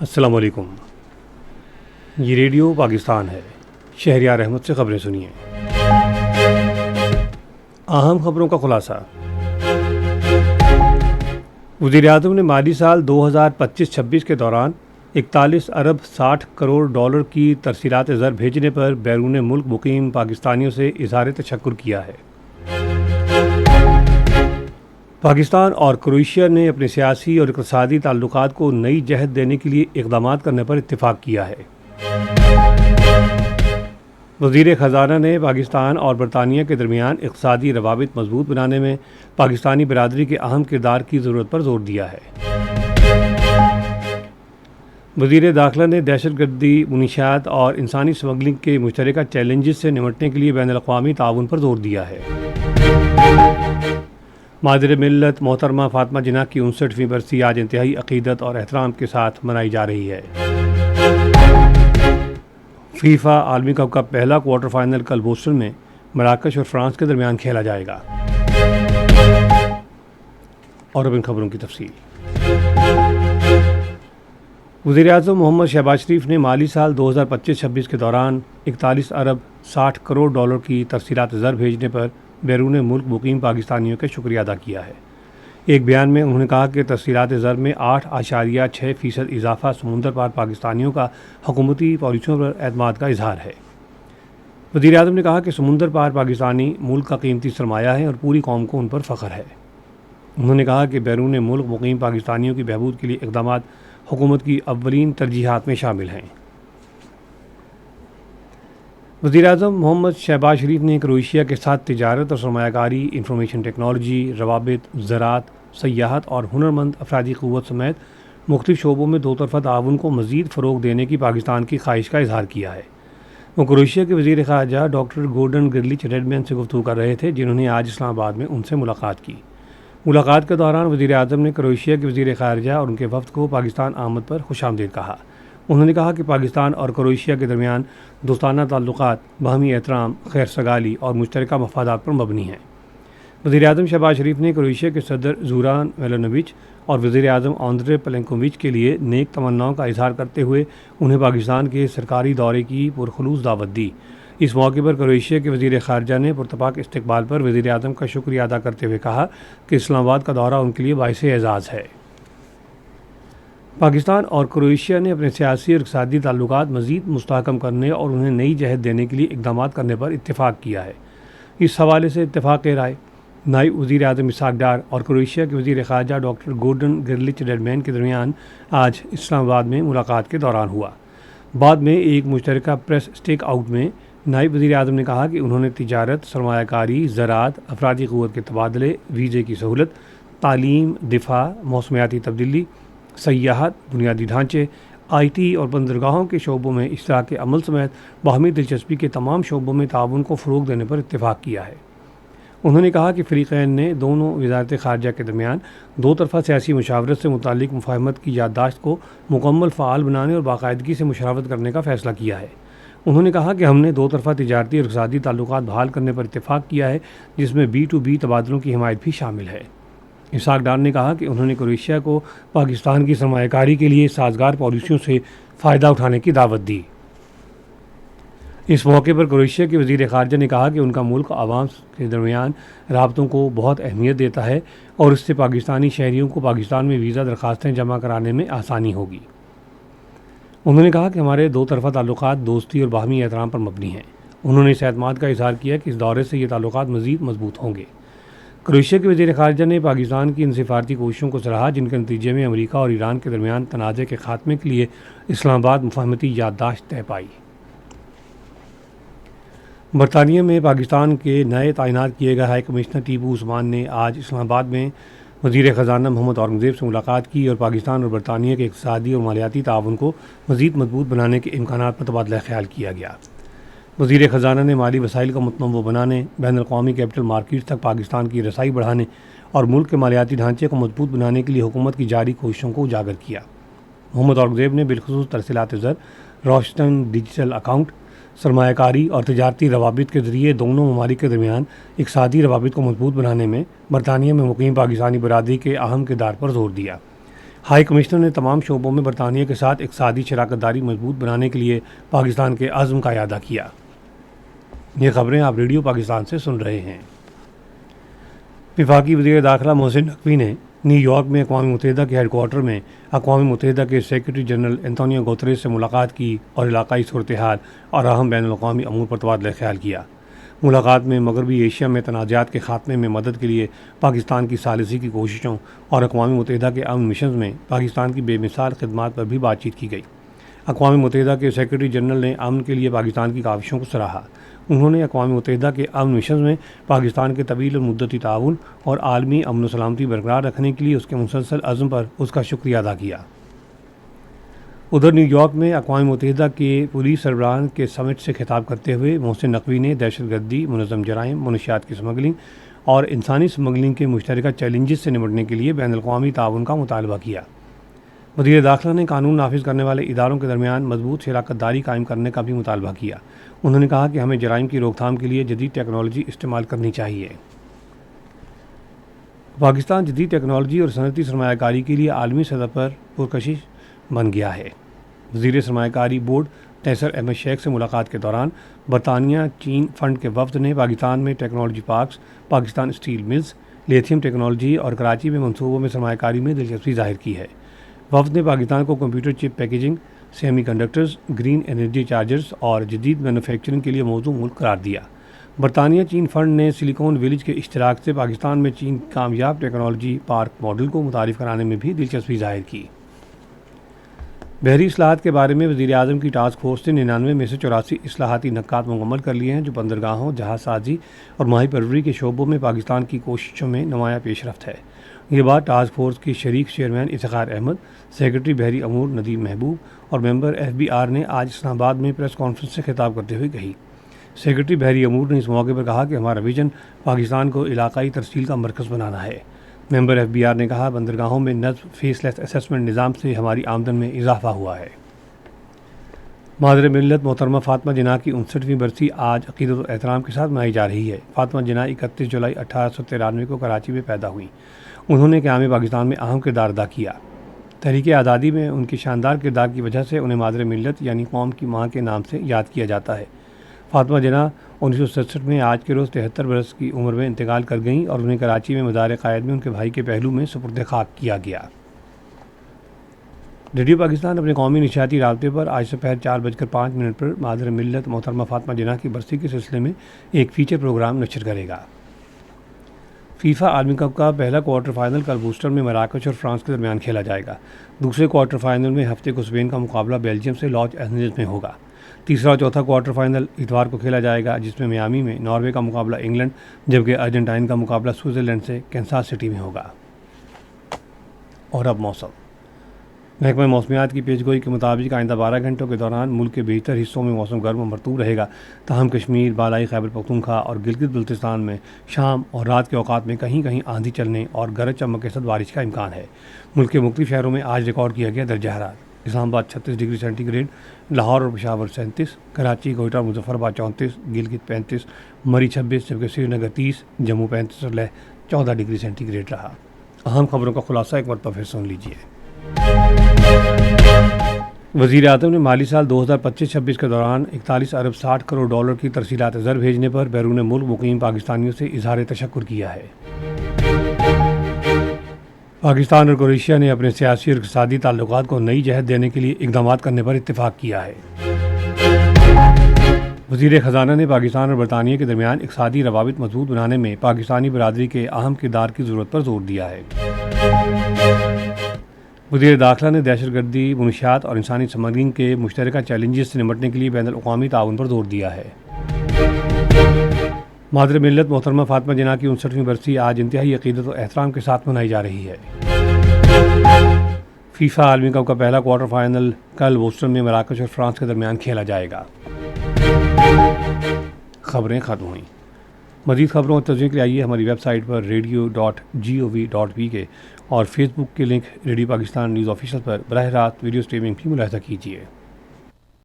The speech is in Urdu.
السلام علیکم۔ یہ ریڈیو پاکستان ہے۔ شہریار احمد سے خبریں سنیے۔ اہم خبروں کا خلاصہ۔ وزیر اعظم نے مالی سال 2025-26 کے دوران 41 ارب 60 کروڑ ڈالر کی ترسیلات زر بھیجنے پر بیرون ملک مقیم پاکستانیوں سے اظہار تشکر کیا ہے۔ پاکستان اور کروشیا نے اپنے سیاسی اور اقتصادی تعلقات کو نئی جہت دینے کے لیے اقدامات کرنے پر اتفاق کیا ہے۔ وزیر خزانہ نے پاکستان اور برطانیہ کے درمیان اقتصادی روابط مضبوط بنانے میں پاکستانی برادری کے اہم کردار کی ضرورت پر زور دیا ہے۔ وزیر داخلہ نے دہشت گردی، منشیات اور انسانی اسمگلنگ کے مشترکہ چیلنجز سے نمٹنے کے لیے بین الاقوامی تعاون پر زور دیا ہے۔ مادر ملت محترمہ فاطمہ جناح کی 59ویں برسی آج انتہائی عقیدت اور احترام کے ساتھ منائی جا رہی ہے۔ فیفا عالمی کپ کا پہلا کوارٹر فائنل کل بوسٹن میں مراکش اور فرانس کے درمیان کھیلا جائے گا۔ اور اب ان خبروں کی تفصیل۔ وزیر اعظم محمد شہباز شریف نے مالی سال 2025-26 کے دوران 41 ارب 60 کروڑ ڈالر کی ترسیلات زر بھیجنے پر بیرون ملک مقیم پاکستانیوں کا شکریہ ادا کیا ہے۔ ایک بیان میں انہوں نے کہا کہ ترسیلات زر میں 8.6% اضافہ سمندر پار پاکستانیوں کا حکومتی پالیسیوں پر اعتماد کا اظہار ہے۔ وزیر اعظم نے کہا کہ سمندر پار پاکستانی ملک کا قیمتی سرمایہ ہے اور پوری قوم کو ان پر فخر ہے۔ انہوں نے کہا کہ بیرون ملک مقیم پاکستانیوں کی بہبود کے لیے اقدامات حکومت کی اولین ترجیحات میں شامل ہیں۔ وزیر اعظم محمد شہباز شریف نے کروشیا کے ساتھ تجارت اور سرمایہ کاری، انفارمیشن ٹیکنالوجی، روابط، زراعت، سیاحت اور ہنرمند افرادی قوت سمیت مختلف شعبوں میں دو طرفہ تعاون کو مزید فروغ دینے کی پاکستان کی خواہش کا اظہار کیا ہے۔ وہ کروشیا کے وزیر خارجہ ڈاکٹر گورڈن گرلچ ریڈمین سے گفتگو کر رہے تھے، جنہوں نے آج اسلام آباد میں ان سے ملاقات کی۔ ملاقات کے دوران وزیر اعظم نے کروشیا کے وزیر خارجہ اور ان کے وفد کو پاکستان آمد پر خوش آمدید کہا۔ انہوں نے کہا کہ پاکستان اور کروشیا کے درمیان دوستانہ تعلقات باہمی احترام، خیر سگالی اور مشترکہ مفادات پر مبنی ہیں۔ وزیر اعظم شہباز شریف نے کروشیا کے صدر زوران میلانووچ اور وزیر اعظم آندرے پلنکووچ کے لیے نیک تمناؤں کا اظہار کرتے ہوئے انہیں پاکستان کے سرکاری دورے کی پرخلوص دعوت دی۔ اس موقع پر کروشیا کے وزیر خارجہ نے پرتپاک استقبال پر وزیر اعظم کا شکریہ ادا کرتے ہوئے کہا کہ اسلام آباد کا دورہ ان کے لیے باعث اعزاز ہے۔ پاکستان اور کروشیا نے اپنے سیاسی اور اقتصادی تعلقات مزید مستحکم کرنے اور انہیں نئی جہت دینے کے لیے اقدامات کرنے پر اتفاق کیا ہے۔ اس حوالے سے اتفاق رائے نائب وزیر اعظم اسحاق ڈار اور کروشیا کے وزیر خارجہ ڈاکٹر گورڈن گرلچ ریڈمین کے درمیان آج اسلام آباد میں ملاقات کے دوران ہوا۔ بعد میں ایک مشترکہ پریس اسٹیک آؤٹ میں نائب وزیر اعظم نے کہا کہ انہوں نے تجارت، سرمایہ کاری، زراعت، افرادی قوت کے تبادلے، ویزے کی سہولت، تعلیم، دفاع، موسمیاتی تبدیلی، سیاحت، بنیادی ڈھانچے، آئی ٹی اور بندرگاہوں کے شعبوں میں اشتراک عمل سمیت باہمی دلچسپی کے تمام شعبوں میں تعاون کو فروغ دینے پر اتفاق کیا ہے۔ انہوں نے کہا کہ فریقین نے دونوں وزارت خارجہ کے درمیان دو طرفہ سیاسی مشاورت سے متعلق مفاہمت کی یادداشت کو مکمل فعال بنانے اور باقاعدگی سے مشاورت کرنے کا فیصلہ کیا ہے۔ انہوں نے کہا کہ ہم نے دو طرفہ تجارتی اور اقتصادی تعلقات بحال کرنے پر اتفاق کیا ہے، جس میں B2B تبادلوں کی حمایت بھی شامل ہے۔ اسحاق ڈار نے کہا کہ انہوں نے کروشیا کو پاکستان کی سرمایہ کاری کے لیے سازگار پالیسیوں سے فائدہ اٹھانے کی دعوت دی۔ اس موقع پر کروشیا کے وزیر خارجہ نے کہا کہ ان کا ملک عوام کے درمیان رابطوں کو بہت اہمیت دیتا ہے اور اس سے پاکستانی شہریوں کو پاکستان میں ویزا درخواستیں جمع کرانے میں آسانی ہوگی۔ انہوں نے کہا کہ ہمارے دو طرفہ تعلقات دوستی اور باہمی احترام پر مبنی ہیں۔ انہوں نے اس اعتماد کا اظہار کیا کہ اس دورے سے یہ تعلقات مزید مضبوط ہوں گے۔ کروشیا کے وزیر خارجہ نے پاکستان کی ان سفارتی کوششوں کو سراہا جن کے نتیجے میں امریکہ اور ایران کے درمیان تنازع کے خاتمے کے لیے اسلام آباد مفاہمتی یادداشت طے پائی۔ برطانیہ میں پاکستان کے نئے تعینات کیے گئے ہائی کمشنر ٹیپو عثمان نے آج اسلام آباد میں وزیر خزانہ محمد اورنگزیب سے ملاقات کی اور پاکستان اور برطانیہ کے اقتصادی اور مالیاتی تعاون کو مزید مضبوط بنانے کے امکانات پر تبادلہ خیال کیا گیا۔ وزیر خزانہ نے مالی وسائل کا متنوع بنانے، بین الاقوامی کیپٹل مارکیٹس تک پاکستان کی رسائی بڑھانے اور ملک کے مالیاتی ڈھانچے کو مضبوط بنانے کے لیے حکومت کی جاری کوششوں کو اجاگر کیا۔ محمد اورنگزیب نے بالخصوص ترسیلات زر، روشن ڈیجیٹل اکاؤنٹ، سرمایہ کاری اور تجارتی روابط کے ذریعے دونوں ممالک کے درمیان اقتصادی روابط کو مضبوط بنانے میں برطانیہ میں مقیم پاکستانی برادری کے اہم کردار پر زور دیا۔ ہائی کمشنر نے تمام شعبوں میں برطانیہ کے ساتھ اقتصادی شراکت داری مضبوط بنانے کے لیے پاکستان کے عزم کا اعادہ کیا۔ یہ خبریں آپ ریڈیو پاکستان سے سن رہے ہیں۔ وفاقی وزیر داخلہ محسن نقوی نے نیو یارک میں اقوام متحدہ کے ہیڈ کوارٹر میں اقوام متحدہ کے سیکرٹری جنرل انتونیو گوتریس سے ملاقات کی اور علاقائی صورتحال اور اہم بین الاقوامی امور پر تبادلہ خیال کیا۔ ملاقات میں مغربی ایشیا میں تنازعات کے خاتمے میں مدد کے لیے پاکستان کی ثالثی کی کوششوں اور اقوام متحدہ کے امن مشنز میں پاکستان کی بے مثال خدمات پر بھی بات چیت کی گئی۔ اقوام متحدہ کے سیکرٹری جنرل نے امن کے لیے پاکستان کی کاوشوں کو سراہا۔ انہوں نے اقوام متحدہ کے امن مشنز میں پاکستان کے طویل مدتی تعاون اور عالمی امن و سلامتی برقرار رکھنے کے لیے اس کے مسلسل عزم پر اس کا شکریہ ادا کیا۔ ادھر نیو یارک میں اقوام متحدہ کے پولیس سربراہان کے سمٹ سے خطاب کرتے ہوئے محسن نقوی نے دہشت گردی، منظم جرائم، منشیات کی اسمگلنگ اور انسانی اسمگلنگ کے مشترکہ چیلنجز سے نمٹنے کے لیے بین الاقوامی تعاون کا مطالبہ کیا۔ وزیر داخلہ نے قانون نافذ کرنے والے اداروں کے درمیان مضبوط شراکت داری قائم کرنے کا بھی مطالبہ کیا۔ انہوں نے کہا کہ ہمیں جرائم کی روک تھام کے لیے جدید ٹیکنالوجی استعمال کرنی چاہیے۔ پاکستان جدید ٹیکنالوجی اور صنعتی سرمایہ کاری کے لیے عالمی سطح پر پرکشش بن گیا ہے۔ وزیر سرمایہ کاری بورڈ تیسر احمد شیخ سے ملاقات کے دوران برطانیہ چین فنڈ کے وفد نے پاکستان میں technology parks, Pakistan steel mills, lithium technology اور کراچی میں منصوبوں میں سرمایہ کاری میں دلچسپی ظاہر کی ہے۔ وفد نے پاکستان کو کمپیوٹر چپ packaging, semi conductors, green energy chargers اور جدید مینوفیکچرنگ کے لیے موزوں ملک قرار دیا۔ برطانیہ چین فنڈ نے سلیکون ویلیج کے اشتراک سے پاکستان میں چین کی کامیاب ٹیکنالوجی پارک ماڈل کو متعارف کرانے میں بھی دلچسپی ظاہر کی۔ بحری اصلاحات کے بارے میں وزیر اعظم کی ٹاسک فورس نے 99 میں سے 84 اصلاحاتی نکات مکمل کر لیے ہیں، جو بندرگاہوں، جہاز سازی اور ماہی پروری کے شعبوں میں پاکستان کی کوششوں میں نمایاں پیش رفت ہے۔ یہ بات ٹاسک فورس کی شریک چیئرمین افتخار احمد، سیکرٹری بحری امور ندیم محبوب اور ممبر FBR نے آج اسلام آباد میں پریس کانفرنس سے خطاب کرتے ہوئے کہی۔ سیکرٹری بحری امور نے اس موقع پر کہا کہ ہمارا ویژن پاکستان کو علاقائی ترسیل کا مرکز بنانا ہے۔ ممبر FBR نے کہا بندرگاہوں میں نصب فیس لیس اسسمنٹ نظام سے ہماری آمدن میں اضافہ ہوا ہے۔ مادر ملت محترمہ فاطمہ جناح کی 59ویں برسی آج عقیدت و احترام کے ساتھ منائی جا رہی ہے۔ فاطمہ جناح 31 جولائی 1893 کو کراچی میں پیدا ہوئیں۔ انہوں نے قیام پاکستان میں اہم کردار ادا کیا۔ تحریک آزادی میں ان کے شاندار کردار کی وجہ سے انہیں مادر ملت یعنی قوم کی ماں کے نام سے یاد کیا جاتا ہے۔ فاطمہ جناح 1967 میں آج کے روز 73 برس کی عمر میں انتقال کر گئیں اور انہیں کراچی میں مزار قائد میں ان کے بھائی کے پہلو میں سپرد خاک کیا گیا۔ ریڈیو پاکستان اپنے قومی نشریاتی رابطے پر آج دوپہر 4:05 پر مادر ملت محترمہ فاطمہ جناح کی برسی کے سلسلے میں ایک فیچر پروگرام نشر کرے گا۔ فیفا عالمی کپ کا پہلا کوارٹر فائنل کل بوسٹر میں مراکش اور فرانس کے درمیان کھیلا جائے گا۔ دوسرے کوارٹر فائنل میں ہفتے کو اسپین کا مقابلہ بیلجیم سے لاس اینجلس میں ہوگا۔ تیسرا اور چوتھا کوارٹر فائنل اتوار کو کھیلا جائے گا، جس میں میامی میں ناروے کا مقابلہ انگلینڈ جبکہ ارجنٹائن کا مقابلہ سوئٹزرلینڈ سے کینساس سٹی میں ہوگا۔ اور اب موسم۔ محکمہ موسمیات کی پیشگوئی کے مطابق آئندہ 12 گھنٹوں کے دوران ملک کے بیشتر حصوں میں موسم گرم و مرطوب رہے گا، تاہم کشمیر، بالائی خیبر پختونخوا اور گلگت بلتستان میں شام اور رات کے اوقات میں کہیں کہیں آندھی چلنے اور گرج چمک کے ساتھ بارش کا امکان ہے۔ ملک کے مختلف شہروں میں آج ریکارڈ کیا گیا درجہ حرارت۔ اسلام آباد 36 ڈگری سینٹی گریڈ، لاہور اور پشاور 37، کراچی، کوئٹہ، مظفر آباد 34، گلگت 35، مری 26 جبکہ سری نگر 30، جموں 35 اور لیہ 14 ڈگری سینٹی گریڈ رہا۔ اہم خبروں کا خلاصہ ایک مرتبہ پھر سن لیجیے۔ وزیر اعظم نے مالی سال 2025-26 کے دوران 41 ارب 60 کروڑ ڈالر کی ترسیلات زر بھیجنے پر بیرون ملک مقیم پاکستانیوں سے اظہار تشکر کیا ہے۔ پاکستان اور کروشیا نے اپنے سیاسی اور اقتصادی تعلقات کو نئی جہت دینے کے لیے اقدامات کرنے پر اتفاق کیا ہے۔ وزیر خزانہ نے پاکستان اور برطانیہ کے درمیان اقتصادی روابط مضبوط بنانے میں پاکستانی برادری کے اہم کردار کی ضرورت پر زور دیا ہے۔ وزیر داخلہ نے دہشت گردی، منشیات اور انسانی اسمگلنگ کے مشترکہ چیلنجز سے نمٹنے کے لیے بین الاقوامی تعاون پر زور دیا ہے۔ مادر ملت محترمہ فاطمہ جناح کی 59ویں برسی آج انتہائی عقیدت و احترام کے ساتھ منائی جا رہی ہے۔ فیفا عالمی کپ کا پہلا کوارٹر فائنل کل بوسٹن میں مراکش اور فرانس کے درمیان کھیلا جائے گا۔ خبریں ختم ہوئیں۔ مزید خبروں اور تجزیے کے لیے آئیے ہماری ویب سائٹ پر radio.gov.pk اور فیس بک کے link radio Pakistan news official پر براہ راست ویڈیو اسٹریمنگ بھی ملاحظہ کیجیے۔